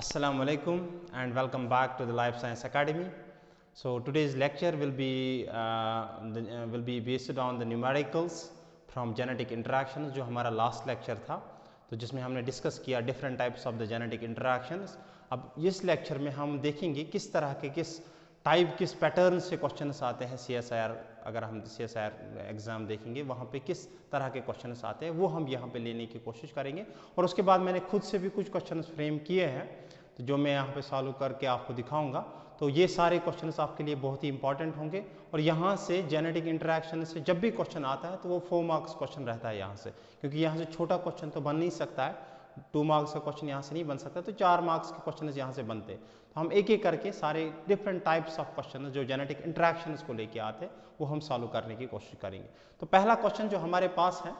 Assalamu alaikum and welcome back to the Life Science Academy. So today's lecture will be based on the numericals from genetic interactions जो हमारा last lecture था, तो जिसमें हमने discuss किया different types of the genetic interactions. अब इस lecture में हम देखेंगे किस तरह के किस पैटर्न से क्वेश्चंस आते हैं CSIR. अगर हम CSIR एग्ज़ाम देखेंगे वहाँ पे किस तरह के क्वेश्चंस आते हैं वो हम यहाँ पे लेने की कोशिश करेंगे. और उसके बाद मैंने खुद से भी कुछ क्वेश्चंस फ्रेम किए हैं तो जो मैं यहाँ पे सॉल्व करके आपको दिखाऊंगा. तो ये सारे क्वेश्चंस आपके लिए बहुत ही इंपॉर्टेंट होंगे. और यहाँ से जेनेटिक इंटरेक्शन से जब भी क्वेश्चन आता है तो वो 4 मार्क्स क्वेश्चन रहता है यहाँ से, क्योंकि यहाँ से छोटा क्वेश्चन तो बन नहीं सकता है. 2 मार्क्स का क्वेश्चन यहाँ से नहीं बन सकता, तो 4 मार्क्स के क्वेश्चन यहाँ से बनते. तो हम एक एक करके सारे डिफरेंट टाइप्स ऑफ क्वेश्चन जो जेनेटिक इंटरेक्शंस को लेके आते हैं वो हम सॉल्व करने की कोशिश करेंगे. तो पहला क्वेश्चन जो हमारे पास है,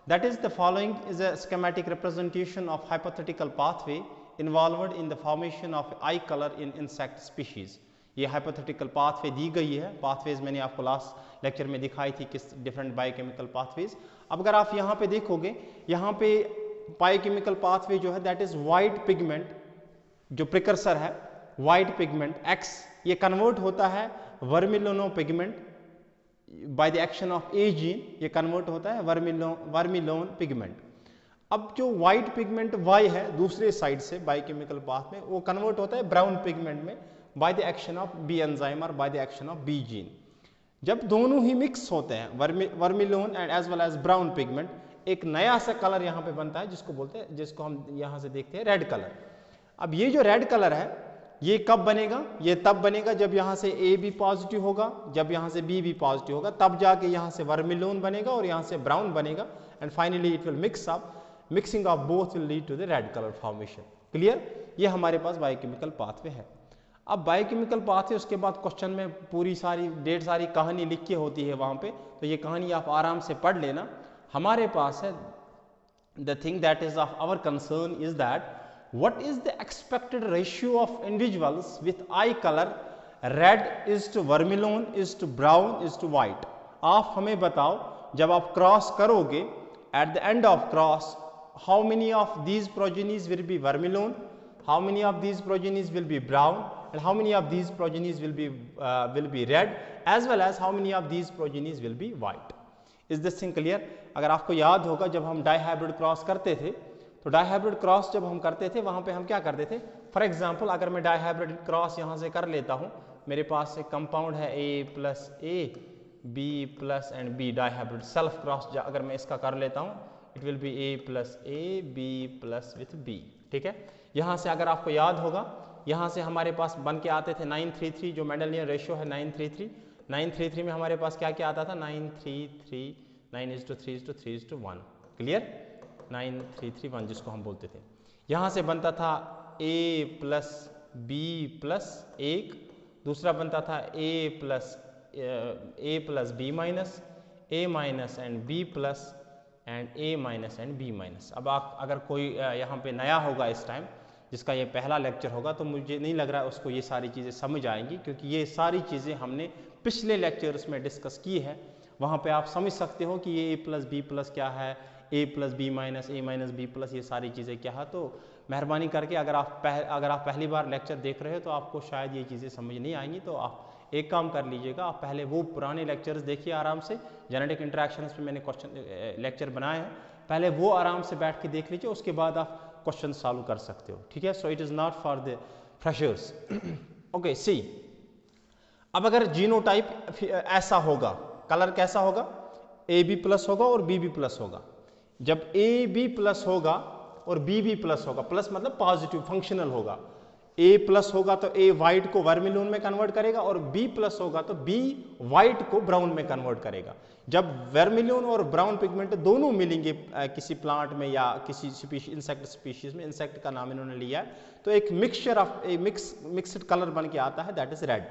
that is the following is a schematic representation of hypothetical pathway involved in the formation of I colour in insect species. ये हाइपोथेटिकल पाथवे दी गई है. पाथवेज मैंने आपको लास्ट लेक्चर में दिखाई थी किस डिफरेंट बायोकेमिकल पाथवेज. अब अगर आप यहाँ पे देखोगे, यहाँ पे बायोकेमिकल पाथवे जो है दैट इज वाइट पिगमेंट, जो प्रिकर्सर है वाइट पिगमेंट X, ये कन्वर्ट होता है vermilion pigment by the action of a gene. ये कन्वर्ट होता है वर्मिलोन पिगमेंट. अब जो वाइट पिगमेंट Y है दूसरे साइड से बायोकेमिकल पाथ में, वो कन्वर्ट होता है ब्राउन पिगमेंट में by the action of B enzyme और by the action of B gene. जब दोनों ही मिक्स होते हैं vermilion and as well as brown pigment, एक नया सा कलर यहाँ पे बनता है जिसको हम यहाँ से देखते हैं रेड कलर. अब ये जो रेड कलर है ये कब बनेगा? ये तब बनेगा जब यहाँ से A भी पॉजिटिव होगा, जब यहाँ से B भी पॉजिटिव होगा, तब जाके यहाँ से वर्मिलोन बनेगा और यहाँ से ब्राउन बनेगा. And finally it will mix up. Mixing of both will lead to the red colour formation. Clear? ये हमारे पास बायोकेमिकल पाथवे है. अब बायोकेमिकल पाथवे, उसके बाद क्वेश्चन में पूरी सारी ढेर सारी कहानी लिख के होती है वहाँ पे, तो ये कहानी आप आराम से पढ़ लेना. हमारे पास है the thing that is of our concern is that what is the expected ratio of individuals with eye color red is to vermilion is to brown is to white. आप हमें बताओ जब आप क्रॉस करोगे, at the end of cross how many of these progenies will be vermilion, how many of these progenies will be brown, and how many of these progenies will be red, as well as how many of these progenies will be white. Is this thing clear? अगर आपको याद होगा जब हम dihybrid cross करते थे, तो dihybrid cross जब हम करते थे वहाँ पे हम क्या करते थे? फॉर एग्जांपल अगर मैं डाइहाइब्रिड क्रॉस यहाँ से कर लेता हूँ, मेरे पास एक कंपाउंड है A plus A B plus and B dihybrid self cross अगर मैं इसका कर लेता हूँ, it will B A plus A B plus with B. ठीक है? यहाँ से अगर आपको याद होगा, यहाँ से हमारे पास बन के आते थे 933, जो मेंडेलियन रेशियो है 933 में हमारे पास क्या क्या आता था? 933 9:3:3:1. क्लियर? 9331 जिसको हम बोलते थे. यहाँ से बनता था A प्लस B प्लस 1, दूसरा बनता था A plus B minus A minus and B plus and A minus and B minus. अब आप अगर कोई यहाँ पे नया होगा इस टाइम, जिसका ये पहला लेक्चर होगा, तो मुझे नहीं लग रहा है उसको ये सारी चीज़ें समझ आएंगी, क्योंकि ये सारी चीज़ें हमने पिछले लेक्चर्स में डिस्कस की है. वहाँ पे आप समझ सकते हो कि ये A प्लस B प्लस क्या है, A plus B minus A minus B plus, ये सारी चीज़ें क्या है. तो मेहरबानी करके अगर आप पहली बार लेक्चर देख रहे हो तो आपको शायद ये चीज़ें समझ नहीं आएंगी, तो आप एक काम कर लीजिएगा, आप पहले वो पुराने लेक्चर्स देखिए आराम से. जेनेटिक इंटरेक्शंस पे मैंने क्वेश्चन लेक्चर बनाए हैं, पहले वो आराम से बैठ के देख लीजिए, उसके बाद आप क्वेश्चन सॉल्व कर सकते हो. ठीक है? So it is not for the freshers. Okay, see. अब अगर जीनोटाइप ऐसा होगा, कलर कैसा होगा? AB प्लस होगा और BB प्लस होगा. जब AB प्लस होगा और BB प्लस होगा, प्लस मतलब पॉजिटिव फंक्शनल होगा, A प्लस होगा तो A वाइट को वर्मिलोन में कन्वर्ट करेगा, और B प्लस होगा तो B वाइट को ब्राउन में कन्वर्ट करेगा. जब वर्मिलोन और ब्राउन पिगमेंट दोनों मिलेंगे किसी प्लांट में या किसी इंसेक्ट स्पीशीज में, इंसेक्ट का नाम इन्होंने लिया है, तो एक मिक्सचर ऑफ मिक्स्ड कलर बन के आता है, that is red.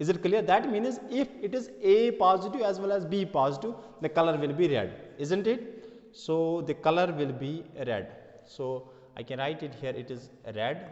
Is it clear? That means if it is A positive as well as B positive, the color will be red, isn't it? So the color will be red. So I can write it here, it is red.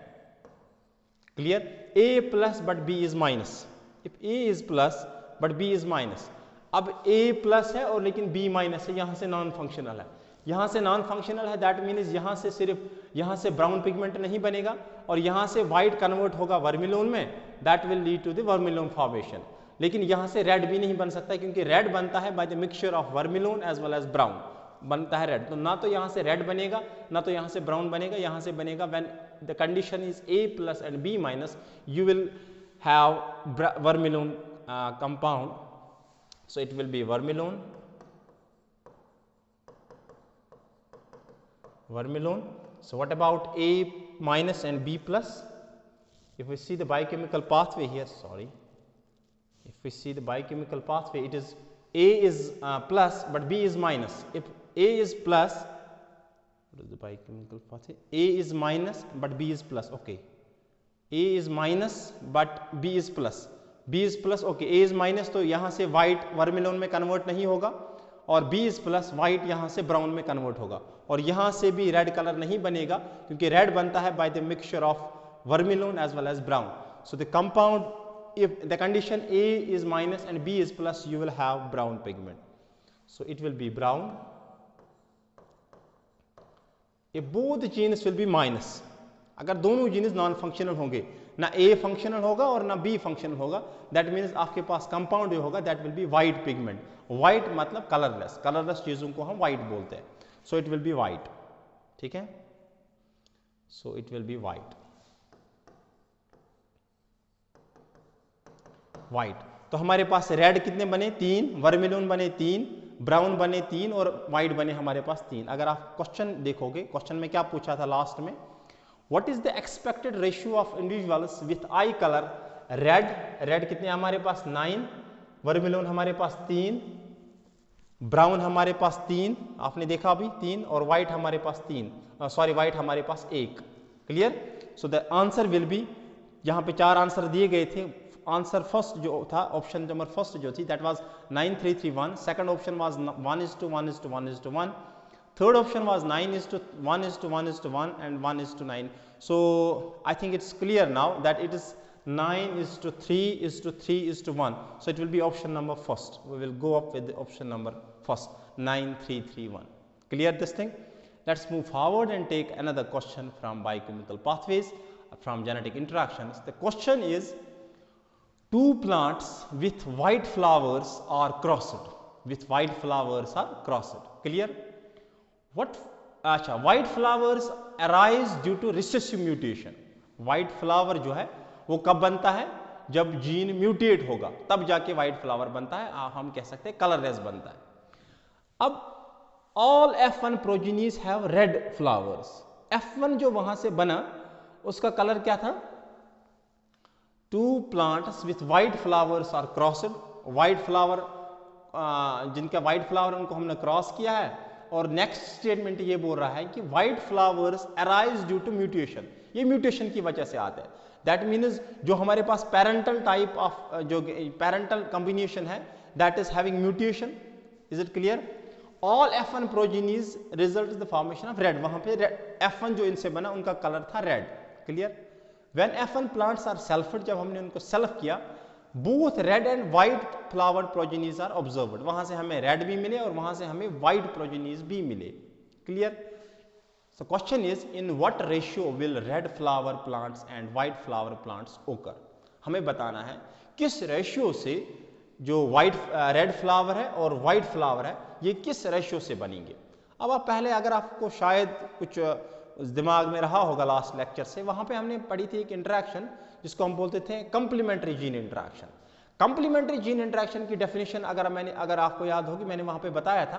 Clear? A plus but B is minus. If A is plus but B is minus. अब A plus है और लेकिन B minus है, यहाँ से non functional है. यहाँ से नॉन फंक्शनल है, दैट मीन्स यहाँ से सिर्फ यहाँ से ब्राउन पिगमेंट नहीं बनेगा और यहाँ से वाइट कन्वर्ट होगा वर्मिलोन में, that will lead to the vermilion formation. लेकिन यहाँ से रेड भी नहीं बन सकता क्योंकि रेड बनता है by the mixture of vermilion as well as brown, बनता है रेड। तो ना तो यहाँ से रेड बनेगा ना तो यहाँ से ब्राउन बनेगा, यहाँ से बनेगा when the condition is A+ and B-, you will have vermilion compound, so it will be vermilion. So what about A- and B+? If we see the biochemical pathway here, if we see the biochemical pathway, it is A is plus but B is minus. If A is plus, what is the biochemical pathway? A is minus but B is plus. Okay, A is minus but B is plus. B is plus, okay, A is minus तो यहाँ से white वर्मिलोन में convert नहीं होगा और B is plus white यहाँ से brown में कन्वर्ट होगा और यहाँ से भी रेड कलर नहीं बनेगा क्योंकि रेड बनता है by the mixture of vermilion as well as brown. So the compound, if the condition A is minus and B is plus, you will have brown pigment. So it will be brown. If both the genes will be minus, अगर दोनों jeans non functional होंगे, ना A functional होगा और ना B functional होगा, that means आपके पास compound जो होगा that will be white pigment. White मतलब कलरलेस, कलरलेस चीजों को हम वाइट बोलते हैं। सो इट विल बी वाइट, ठीक है, so it will be white. White तो हमारे पास रेड कितने बने? 3, वर्मिलोन बने 3, ब्राउन बने 3 और वाइट बने हमारे पास 3। अगर आप क्वेश्चन देखोगे, क्वेश्चन में क्या पूछा था लास्ट में, what is the expected ratio of individuals with I colour red? Red कितने हमारे पास? 9, वर्मिलोन हमारे पास 3, ब्राउन हमारे पास 3, आपने देखा अभी 3, और व्हाइट हमारे पास 3, सॉरी व्हाइट हमारे पास 1। Clear? So the answer will be, यहाँ पे 4 आंसर दिए गए थे। आंसर फर्स्ट जो था, ऑप्शन नंबर फर्स्ट जो थी, that was 9-3-3-1। Second option was 1:1:1:1. Third option was 9:1:1:1 and 1:9. So I think it's clear now that it is 9:3:3:1. So it will be option number first. We will go up with the option number first, 9:3:3:1. Clear this thing? Let's move forward and take another question from biochemical pathways, from genetic interactions. The question is, two plants with white flowers are crossed. With white flowers are crossed. Clear? What? अच्छा, white flowers arise due to recessive mutation. White flower जो है वो कब बनता है? जब gene mutate होगा तब जाके व्हाइट फ्लावर बनता है, हम कह सकते हैं कलरलेस बनता है। अब all F1 progenies have red flowers. F1 जो वहां से बना उसका कलर क्या था? Two plants with white flowers are crossed. White flower जिनका व्हाइट फ्लावर उनको हमने क्रॉस किया है और नेक्स्ट स्टेटमेंट ये बोल रहा है कि white flowers arise due to mutation. ये म्यूटेशन की वजह से आते हैं। दैट मीन्स जो हमारे पास पेरेंटल टाइप ऑफ जो पेरेंटल कॉम्बिनेशन है that is having mutation. Is it clear? All F1 progenies result is the formation of red. वहां पे F1 जो इनसे बना उनका कलर था red. Clear? When F1 plants are selfed, जब हमने उनको सेल्फ किया, both red and white flowered progenies are observed. वहां से हमें रेड भी मिले और वहां से हमें व्हाइट प्रोजेनीज भी मिले। Clear? So question is, in what ratio will read flower plants and white flower plants ओकर? हमें बताना है किस रेशियो से जो व्हाइट रेड फ्लावर है और व्हाइट फ्लावर है ये किस रेशियो से बनेंगे। अब आप पहले, अगर आपको शायद कुछ दिमाग में रहा होगा लास्ट लेक्चर से, वहां पे हमने पढ़ी थी एक इंटरेक्शन जिसको हम बोलते थे complementary gene interaction. Complementary gene interaction की डेफिनेशन अगर आपको याद होगी, मैंने वहां पे बताया था,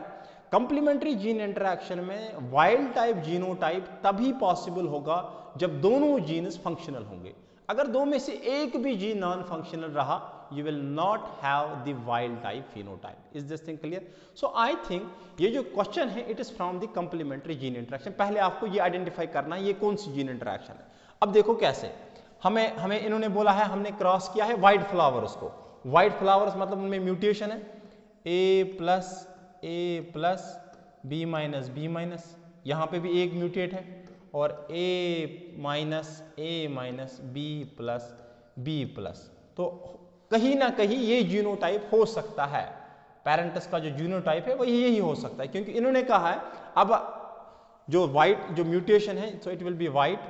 कंप्लीमेंट्री जीन इंटरेक्शन में वाइल्ड टाइप जीनोटाइप तभी पॉसिबल होगा जब दोनों जीन्स फंक्शनल होंगे। अगर दो में से एक भी जीन नॉन फंक्शनल रहा, you will not have the wild type phenotype. Is this thing clear? So I think ये जो क्वेश्चन है it is from the complementary gene interaction. पहले आपको ये आइडेंटिफाई करना है ये कौन सी जीन इंटरेक्शन है। अब देखो कैसे, हमें इन्होंने बोला है, हमने क्रॉस किया है व्हाइट फ्लावर्स को। व्हाइट फ्लावर्स मतलब उनमें म्यूटेशन है, A+, B-, यहाँ पे भी एक म्यूटेट है और A-, B+, B+। तो कहीं ना कहीं ये जीनोटाइप हो सकता है। पेरेंटस का जो जीनोटाइप है वही यही हो सकता है, क्योंकि इन्होंने कहा है अब जो वाइट जो म्यूटेशन है, so it will be white,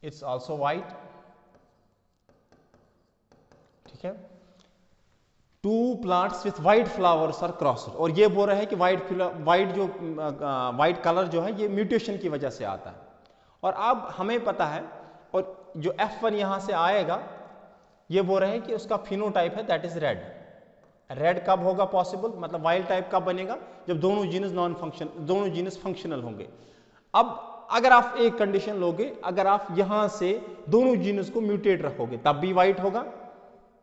it's also white, ठीक है। Two plants with white flowers are crossed, और ये बोल रहा है कि वाइट कलर जो है ये म्यूटेशन की वजह से आता है। और अब हमें पता है, और जो F1 यहां से आएगा ये बोल रहे हैं कि उसका फिनोटाइप है दैट इज रेड। रेड कब होगा पॉसिबल, मतलब वाइल्ड टाइप कब बनेगा, जब दोनों जीनस फंक्शनल होंगे। अब अगर आप एक कंडीशन लोगे, अगर आप यहां से दोनों जीनस को म्यूटेट रखोगे तब भी वाइट होगा।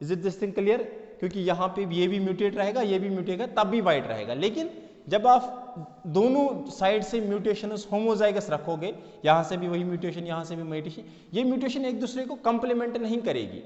Is it this thing clear? क्योंकि यहाँ पे ये भी म्यूटेट रहेगा, ये भी म्यूटेट रहेगा, तब भी वाइट रहेगा। लेकिन जब आप दोनों साइड से म्यूटेशंस होमोजाइगस रखोगे, यहाँ से भी वही म्यूटेशन, यहाँ से भी म्यूटेशन, ये म्यूटेशन एक दूसरे को कंप्लीमेंट नहीं करेगी,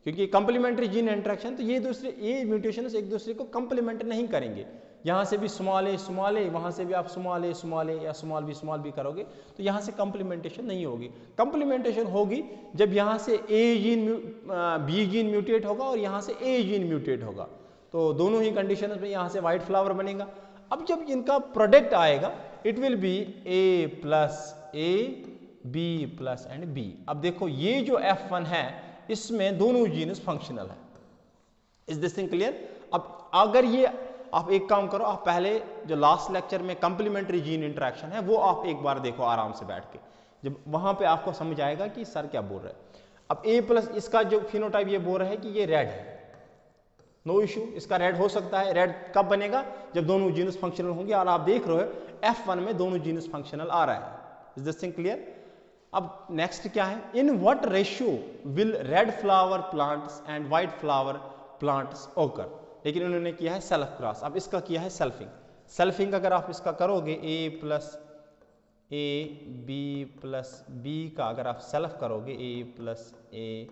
क्योंकि कंप्लीमेंट्री जीन इंटरेक्शन, तो ये म्यूटेशंस एक दूसरे को कंप्लीमेंट नहीं करेंगे। यहाँ से भी स्मॉल ए, वहाँ से भी आप स्मॉल ए या स्मॉल बी करोगे तो यहाँ से कंप्लीमेंटेशन नहीं होगी। कंप्लीमेंटेशन होगी जब यहाँ से बी जीन म्यूटेट होगा और यहाँ से ए जीन म्यूटेट होगा, तो दोनों ही कंडीशन में यहाँ से वाइट फ्लावर बनेगा। अब जब इनका प्रोडक्ट आएगा it will be A plus A, B plus and B. अब देखो ये जो F1 है इसमें दोनों जीनस फंक्शनल है। Is this thing clear? अब अगर ये आप एक काम करो, आप पहले जो लास्ट लेक्चर में कंप्लीमेंट्री जीन इंटरेक्शन है वो आप एक बार देखो आराम से बैठ के, जब वहां पे आपको समझ आएगा कि सर क्या बोल रहे हैं। अब ए प्लस इसका जो फिनोटाइप ये बोल रहा है कि ये रेड है, नो इशू, इसका रेड हो सकता है। रेड कब बनेगा, जब दोनों जीनस फंक्शनल होंगे, और आप देख रहे हो F1 में दोनों जीनस फंक्शनल आ रहा है। Is this thing clear? अब नेक्स्ट क्या है, in what ratio will read flower plants and white flower plants ओकर। लेकिन उन्होंने किया है सेल्फ क्रॉस, अब इसका किया है सेल्फिंग। सेल्फिंग अगर आप इसका करोगे A plus A B plus B का अगर आप सेल्फ करोगे A plus A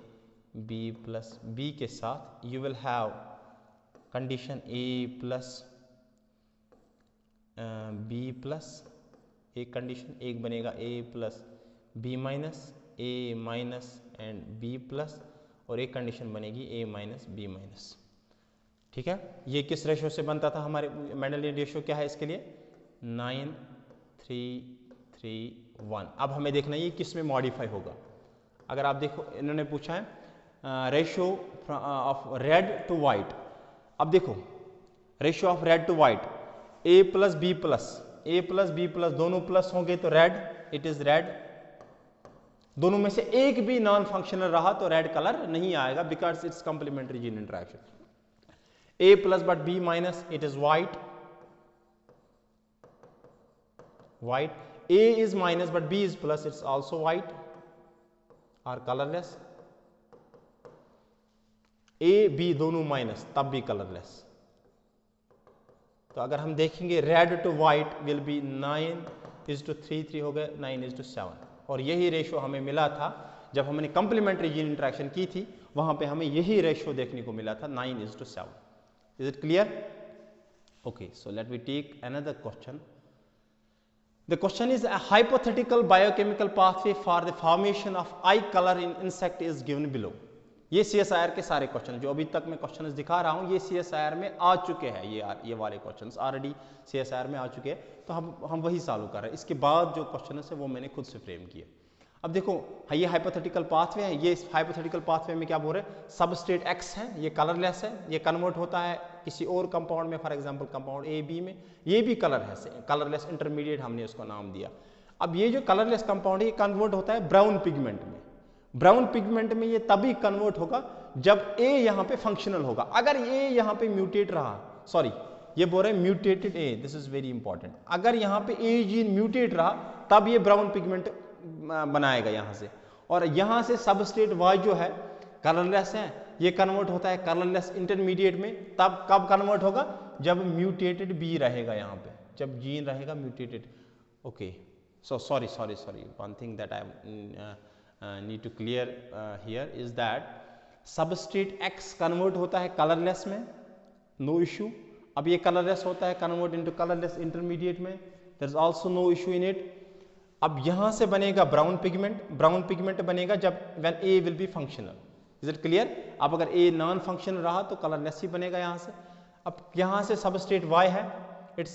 B plus B के साथ, you will have condition A plus B plus, एक कंडीशन एक बनेगा A plus B minus, A minus and B plus, और एक कंडीशन बनेगी ए माइनस बी माइनस। ठीक है, ये किस रेशो से बनता था, हमारे मेंडेलियन रेशो क्या है इसके लिए, 9 3 3 1। अब हमें देखना ये किस में मॉडिफाई होगा। अगर आप देखो इन्होंने पूछा है ratio of red to white. अब देखो ratio of red to white, A plus B plus दोनों प्लस होंगे तो रेड, इट इज रेड। दोनों में से एक भी नॉन फंक्शनल रहा तो रेड कलर नहीं आएगा, because it's complementary gene interaction. A plus but B minus, it is white. A is minus but B is plus, it's also white or colorless. A B दोनों minus तब भी colourless. तो अगर हम देखेंगे red to white will be 9:3 हो गए 9:7, और यही रेशो हमें मिला था जब हमने कंप्लीमेंट्री जीन इंटरेक्शन की थी, वहां पे हमें यही रेशो देखने को मिला था 9:7। Is it clear? Okay, so let me take another question. The question is a hypothetical biochemical pathway for the formation of eye color in insect is given below. ये CSIR के सारे क्वेश्चन जो अभी तक मैं क्वेश्चन दिखा रहा हूँ ये CSIR में आ चुके हैं, ये वाले क्वेश्चन ऑलरेडी CSIR में आ चुके हैं, तो हम वही सॉल्व कर रहे हैं। इसके बाद जो क्वेश्चन है वो मैंने खुद से फ्रेम किए। अब देखो ये हाइपोथेटिकल पाथवे है, ये हाइपोथेटिकल पाथवे में क्या बोल रहे हैं, सबस्ट्रेट X है, ये कलरलेस है, ये कन्वर्ट होता है किसी और कंपाउंड में, for example compound A B में, ये भी कलर है, कलरलेस इंटरमीडिएट हमने उसको नाम दिया। अब ये जो कलरलेस कंपाउंड है ये कन्वर्ट होता है ब्राउन पिगमेंट में। ब्राउन पिगमेंट में ये तभी कन्वर्ट होगा जब ए यहाँ पे फंक्शनल होगा। अगर ए यहाँ पे म्यूटेट रहा, सॉरी ये बोल रहे हैं mutated A, this is very important, अगर यहाँ पे ए जीन म्यूटेट रहा तब ये ब्राउन पिगमेंट बनाएगा यहाँ से, और यहाँ से सबस्ट्रेट वाई जो है कलरलेस है, ये कन्वर्ट होता है कलरलेस इंटरमीडिएट में। तब कब कन्वर्ट होगा, जब म्यूटेटेड बी रहेगा यहाँ पे, जब जीन रहेगा mutated. Okay, so sorry one thing that I need to clear here is that substrate X convert होता है कलरलेस में, नो इशू। अब ये कलरलेस होता है कन्वर्ट इनटू कलरलेस इंटरमीडिएट में, there is also no issue in it. अब यहां से बनेगा ब्राउन पिगमेंट बनेगा जब when A will be functional. Is it clear? अब अगर ए नॉन फंक्शनल रहा तो कलरलेस ही बनेगा यहाँ से। अब यहाँ से सबस्ट्रेट y है, it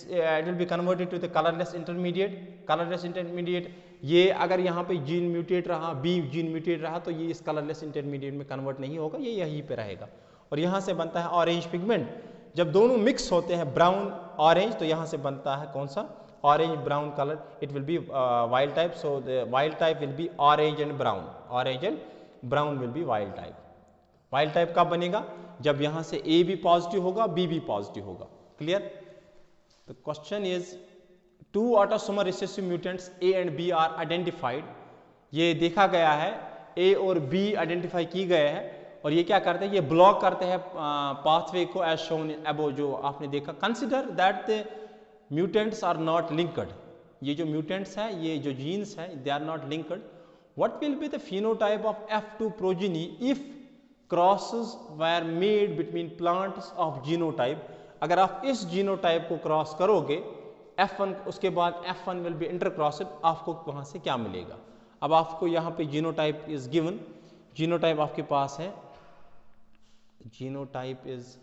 will be converted to the colourless intermediate. Colourless intermediate ये अगर यहाँ पे जीन म्यूटेट रहा, बी जीन म्यूटेट रहा, तो ये इस कलरलेस इंटरमीडिएट में कन्वर्ट नहीं होगा, ये यहीं पे रहेगा। और यहाँ से बनता है ऑरेंज पिगमेंट। जब दोनों मिक्स होते हैं ब्राउन ऑरेंज, तो यहाँ से बनता है कौन सा? Orange brown colour. It will B wild type, so the wild type will be orange and brown. Orange and brown will be wild type. Wild type कब बनेगा? जब यहाँ से ए भी पॉजिटिव होगा, बी भी पॉजिटिव होगा। Clear? The question is two autosomal recessive mutants A and B are identified. ये देखा गया है, ए और बी आइडेंटिफाई की गए हैं, और ये क्या करते हैं? ये ब्लॉक करते हैं पाथवे को एज शोन अबव, जो आपने देखा। Consider that the mutants are not linked. ये जो म्यूटेंट्स हैं, ये जो जीन्स हैं, they are not linked. What will be the phenotype of F2 progeny if crosses were made between plants of genotype? अगर आप इस जीनोटाइप को क्रॉस करोगे F1, उसके बाद F1 विल बी इंटरक्रॉस्ड, आपको वहां से क्या मिलेगा? अब आपको यहाँ पे जीनोटाइप इज गिवन, जीनोटाइप आपके पास है, genotype is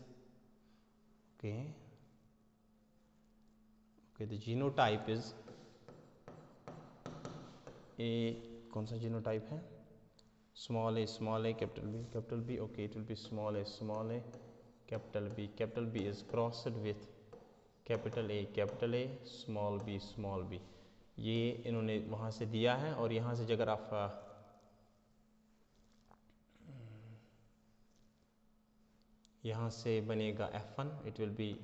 okay the genotype is A, कौन सा जीनोटाइप है? Small A capital B, okay it will be small A capital B is crossed with capital A small B. ये इन्होंने वहाँ से दिया है, और यहाँ से अगर आप यहाँ से बनेगा F1, it will be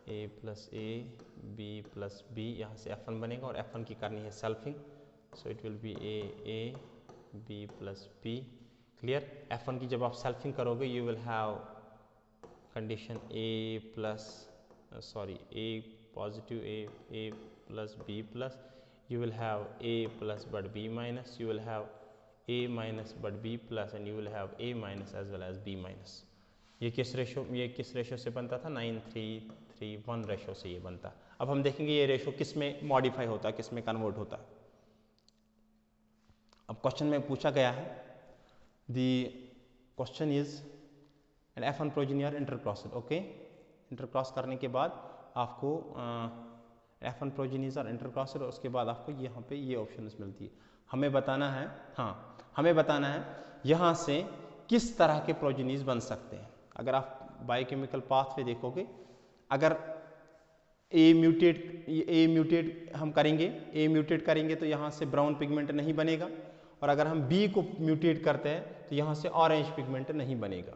A plus A B plus B, यहाँ से F1 बनेगा, और F1 की करनी है selfing, so it will be A B plus B. Clear? F1 की जब आप सेल्फिंग करोगे, you will have condition A plus A positive A plus B plus, you will have a plus but b minus, you will have a minus but b plus, and you will have a minus as well as b minus। ये किस ratio से बनता था? 9:3:1 ratio से ये बनता। अब हम देखेंगे ये रेशो किस में मॉडिफाई होता है, किस में कन्वर्ट होता है। अब क्वेश्चन में पूछा गया है, the question is and F1 progeny are intercrossed. Okay, intercross करने के बाद आपको F1 प्रोजेनीज आर इंटरक्रॉस्ड, और उसके बाद आपको यहाँ पे ये ऑप्शंस मिलती है। हमें बताना है, हमें बताना है यहाँ से किस तरह के प्रोजेनीज बन सकते हैं। अगर आप बायोकेमिकल पाथवे देखोगे, अगर ए म्यूटेट हम करेंगे, तो यहाँ से ब्राउन पिगमेंट नहीं बनेगा, और अगर हम बी को म्यूटेट करते हैं तो यहाँ से ऑरेंज पिगमेंट नहीं बनेगा।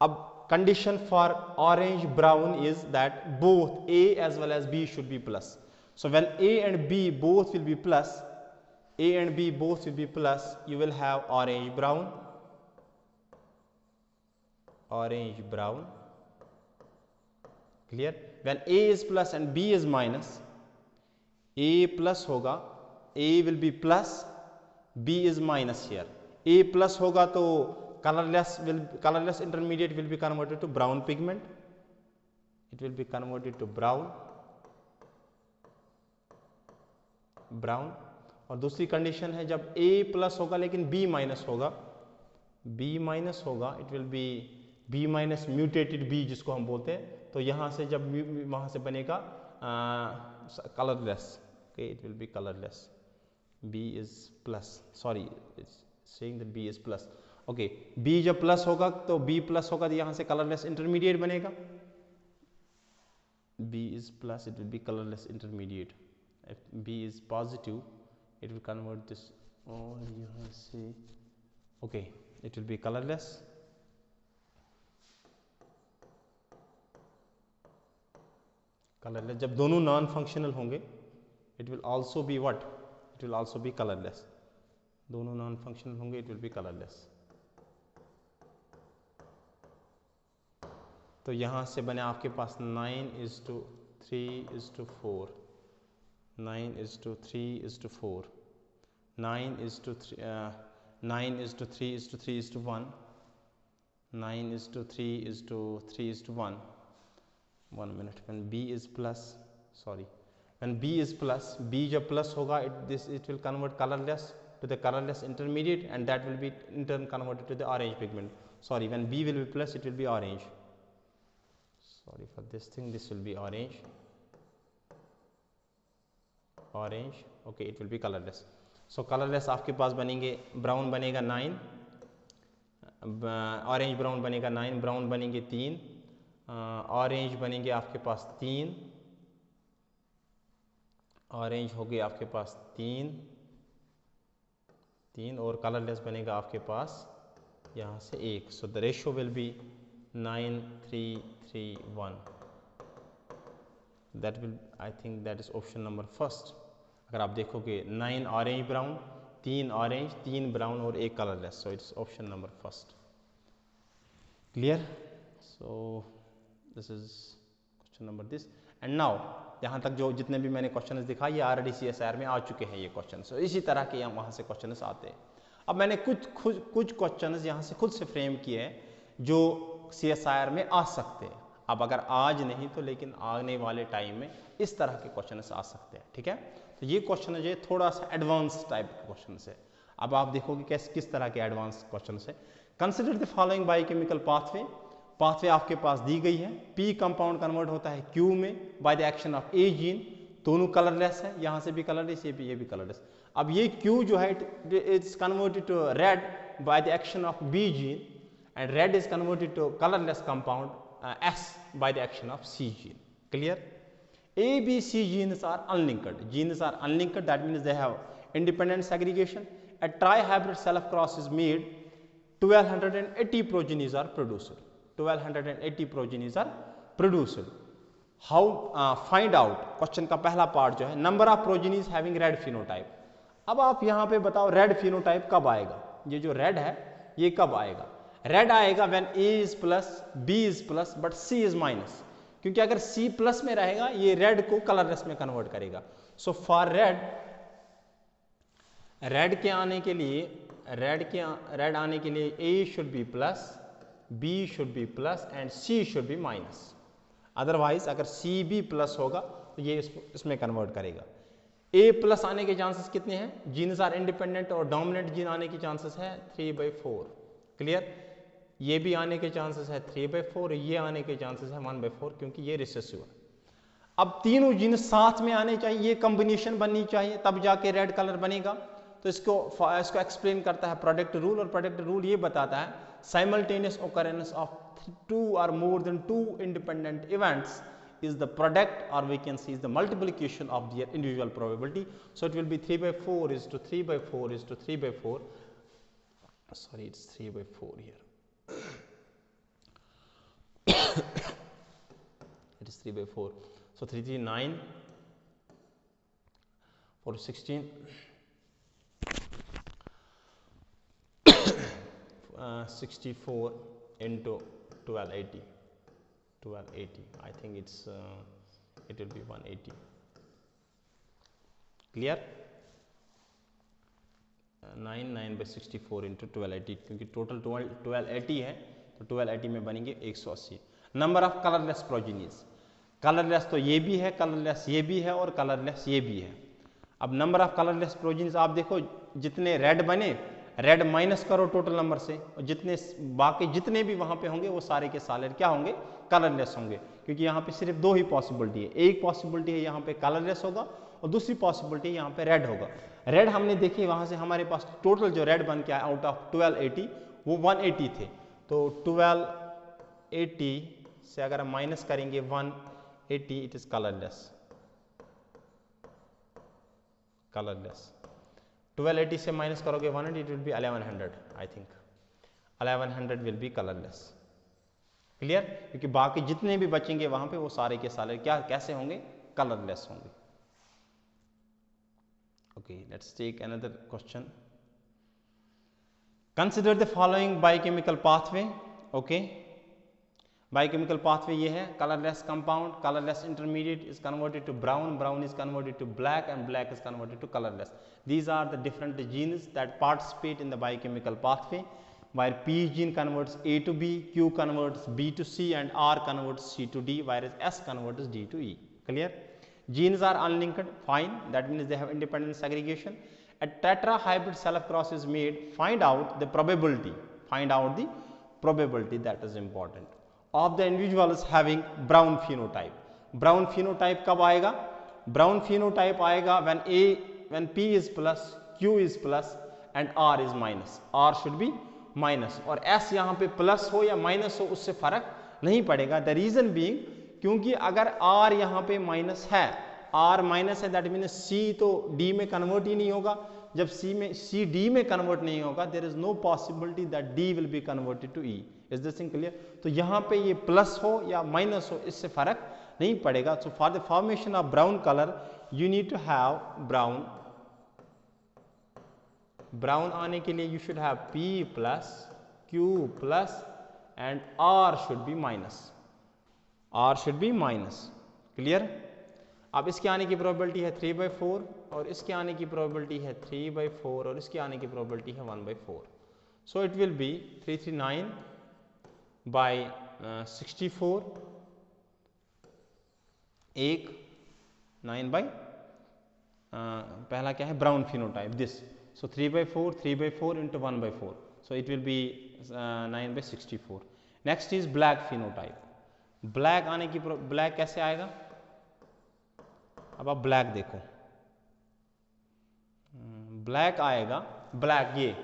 अब condition for orange brown is that both A as well as B should be plus. So when A and B both will be plus, you will have orange brown, clear? When A is plus and B is minus, A plus होगा, A will be plus, B is minus here. A plus होगा तो colorless intermediate will be converted to brown pigment, it will be converted to brown, और दूसरी condition है जब A plus होगा लेकिन B minus होगा, it will B B minus mutated B जिसको हम बोलते हैं, तो यहाँ से जब वहाँ से बनेगा colourless, okay it will B colourless, B is plus, sorry it's saying that B is plus, okay B जब प्लस होगा तो B प्लस होगा, तो यहाँ से कलरलेस इंटरमीडिएट बनेगा, B is plus, it will be colorless intermediate, if B is positive it will convert this, और यहाँ से okay it will be colorless, जब दोनों नॉन फंक्शनल होंगे it will also be what, it will also be colorless, दोनों non functional होंगे it will be colorless। तो यहाँ से बने आपके पास 9:3:4, 9:3:4, 9:3:3:1, 9:3:3:1, 1 minute, when B is plus, B जब प्लस होगा it will convert colorless, to the colorless intermediate, and that will be in turn converted to the orange pigment. Sorry, when B will be plus, it will be orange. Sorry for this thing, this will be orange. Okay, it will be colorless. So colorless आपके पास बनेंगे, brown बनेगा 9, orange brown बनेगा 9, brown बनेंगे 3, orange बनेंगे आपके पास 3, orange हो गया आपके पास 3 और कलरलेस बनेगा आपके पास यहाँ से 1. So the ratio will be 9, 3, 3, 1. That will, I think that is option number first. अगर आप देखोगे 9 ऑरेंज ब्राउन, 3 ऑरेंज, 3 ब्राउन और 1 colourless. So it's option number first. Clear? So this is question number this. And now यहाँ तक जो जितने भी मैंने क्वेश्चन दिखाए ये ऑलरेडी CSIR में आ चुके हैं ये क्वेश्चन. सो इसी तरह के यहाँ वहाँ से क्वेश्चन आते हैं. अब मैंने कुछ क्वेश्चन यहाँ से खुद से फ्रेम किए हैं जो CSIR में आ सकते हैं. अब अगर आज नहीं तो लेकिन आने वाले टाइम में इस तरह के क्वेश्चन आ सकते हैं. ठीक है, तो ये क्वेश्चन है थोड़ा सा एडवांस टाइप के क्वेश्चन है. अब आप देखोगे कैसे किस तरह के एडवांस क्वेश्चन है. Consider the following biochemical pathway. Pathway आपके पास दी गई है. P कंपाउंड कन्वर्ट होता है Q में by the action of A gene. दोनों कलरलेस है, यहाँ से भी कलरलेस, ये भी कलरलेस. अब ये Q जो है it's converted to red by the action of B gene, and red is converted to colourless compound S by the action of C gene. Clear? A, B, C genes are unlinked. Genes are unlinked. That means they have independent segregation. A trihybrid self-cross is made. 1280 progenies are produced. 1280 progenies are produced. How find out? Question का पहला part जो है number of progenies having red phenotype. अब आप यहाँ पे बताओ red phenotype कब आएगा? ये जो red है ये कब आएगा? रेड आएगा when A is plus, B is plus, but C is minus. क्योंकि अगर C प्लस में रहेगा ये रेड को कलरलेस में कन्वर्ट करेगा. सो फॉर रेड के आने के लिए रेड आने के लिए A should be plus, B should be plus and C should be minus. Otherwise अगर C भी प्लस होगा तो ये इसमें कन्वर्ट करेगा. A प्लस आने के चांसेस कितने हैं? जीन्स आर इंडिपेंडेंट और डोमिनेंट जीन आने के चांसेस है 3/4. क्लियर? ये भी आने के चांसेस है 3/4, ये आने के चांसेस है 1/4 क्योंकि ये रिसेसिव है. अब तीनों जीन साथ में आने चाहिए, ये कॉम्बिनेशन बननी चाहिए तब जाके रेड कलर बनेगा. तो इसको एक्सप्लेन करता है प्रोडक्ट रूल, और प्रोडक्ट रूल ये बताता है साइमल्टेनियस ओकरेंस ऑफ 2 और more than 2 independent events is the product, or we can see is the multiplication of their individual probability. So it will be 3/4 is to 3/4 is to 3/4. Sorry, it's 3/4 here. It is 3/4. So 3, 3, 9, 4, 16, 64 into 1280. 1280. I think it will be 180. Clear? 9/64 into 1280 क्योंकि total 1280 है तो 1280 में बनेंगे 180. Number of colourless progenies. Colourless तो ये भी है, colourless ये भी है और कलरलेस ये भी है. अब नंबर ऑफ कलरलेस प्रोजेनीज आप देखो जितने रेड बने, रेड माइनस करो टोटल नंबर से, और जितने बाकी जितने भी वहां पे होंगे वो सारे के सारे क्या होंगे? कलरलेस होंगे. क्योंकि यहाँ पे सिर्फ 2 ही पॉसिबिलिटी है. एक पॉसिबिलिटी है यहाँ पे कलरलेस होगा और दूसरी पॉसिबिलिटी यहाँ पे रेड होगा. रेड हमने देखी वहां से हमारे पास टोटल जो रेड बन के आया आउट ऑफ 1280 वो 180 थे. तो 1280 से अगर हम माइनस करेंगे 180 इट इज कलरलेस. 1280 से माइनस करोगे 180 it will B 1100. I think 1100 will be colourless. Clear? क्योंकि बाकी जितने भी बचेंगे वहां पे वो सारे के सारे क्या कैसे होंगे? कलरलेस होंगे. Okay, let's take another question. Consider the following biochemical pathway. Okay, biochemical pathway ये है colorless compound, colorless intermediate is converted to brown, brown is converted to black, and black is converted to colorless. These are the different genes that participate in the biochemical pathway, where P gene converts A to B, Q converts B to C, and R converts C to D, whereas S converts D to E. Clear? Genes are unlinked, fine, that means they have independent segregation. a tetra hybrid self cross is made, find out the probability that is important of the individuals having brown phenotype. Brown phenotype कब आएगा? Brown phenotype आएगा when P is plus, Q is plus and R is minus. R should be minus और S यहाँ पे plus हो या minus हो उससे फर्क नहीं पड़ेगा. द रीजन बीइंग, क्योंकि अगर R यहाँ पे माइनस है, R माइनस है, दैट मीन C तो D में कन्वर्ट ही नहीं होगा. जब C D में कन्वर्ट नहीं होगा, there is no possibility that D will be converted to E. Is this thing clear? तो यहाँ पे ये प्लस हो या माइनस हो इससे फर्क नहीं पड़ेगा. So for the formation of brown colour you need to have brown आने के लिए you should have P plus, Q plus and R should be minus. R should be minus. Clear? अब इसके आने की प्रोबेबिलिटी है 3/4 और इसके आने की प्रोबेबिलिटी है 3/4 और इसके आने की प्रोबेबिलिटी है 1/4. So it will be 339 by 64, एक 9 by पहला क्या है brown phenotype this. So 3/4 into 1/4. So it will be 9/64. Next is black phenotype. Black आने की ब्लैक कैसे आएगा? अब आप ब्लैक देखो, ब्लैक आएगा, ब्लैक ये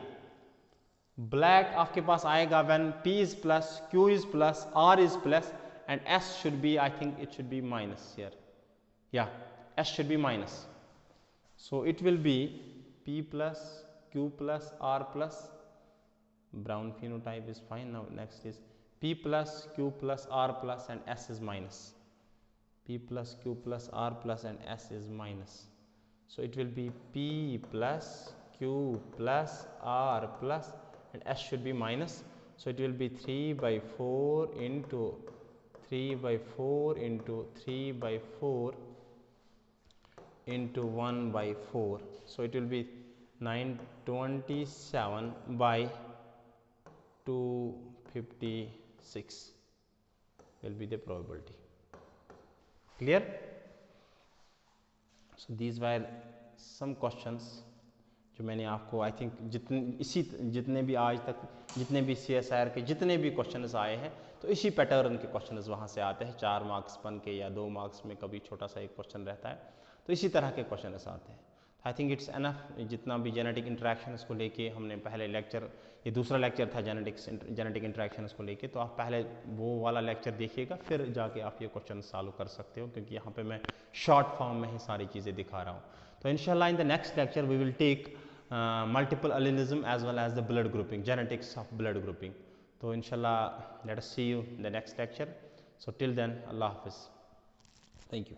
ब्लैक आपके पास आएगा when P is plus, Q is plus, R is plus and S should be, I think it should be minus here. Yeah, S should be minus. So it will be P plus, Q plus, R plus. Brown phenotype is fine. Now next is P plus, Q plus, R plus and S is minus. P plus, Q plus, R plus and S is minus. So it will be P plus, Q plus, R plus and S should be minus. So it will be 3/4 into 3/4 into 3/4 into 1/4. So it will be 927 by 256 will be the probability. Clear? So these were some questions जो मैंने आपको I think जितने भी आज तक जितने भी CSIR के जितने भी क्वेश्चंस आए हैं तो इसी पैटर्न के क्वेश्चंस वहाँ से आते हैं. 4 मार्क्स बन के या 2 मार्क्स में कभी छोटा सा एक क्वेश्चन रहता है, तो इसी तरह के क्वेश्चंस आते हैं. I think it's enough. जितना भी जेनेटिक इंटरेक्शंस को लेके हमने पहले लेक्चर, ये दूसरा लेक्चर था जेनेटिक इंटरेक्शंस को लेके, तो आप पहले वो वाला लेक्चर देखिएगा, फिर जाके आप ये क्वेश्चन सॉल्व कर सकते हो, क्योंकि यहाँ पे मैं शॉर्ट फॉर्म में ही सारी चीज़ें दिखा रहा हूँ. तो इंशाल्लाह in the next lecture we will take multiple allelism as well as the blood grouping, genetics of blood grouping. तो इंशाल्लाह let us see you in the next lecture. So till then अल्लाह हाफिज़. Thank you.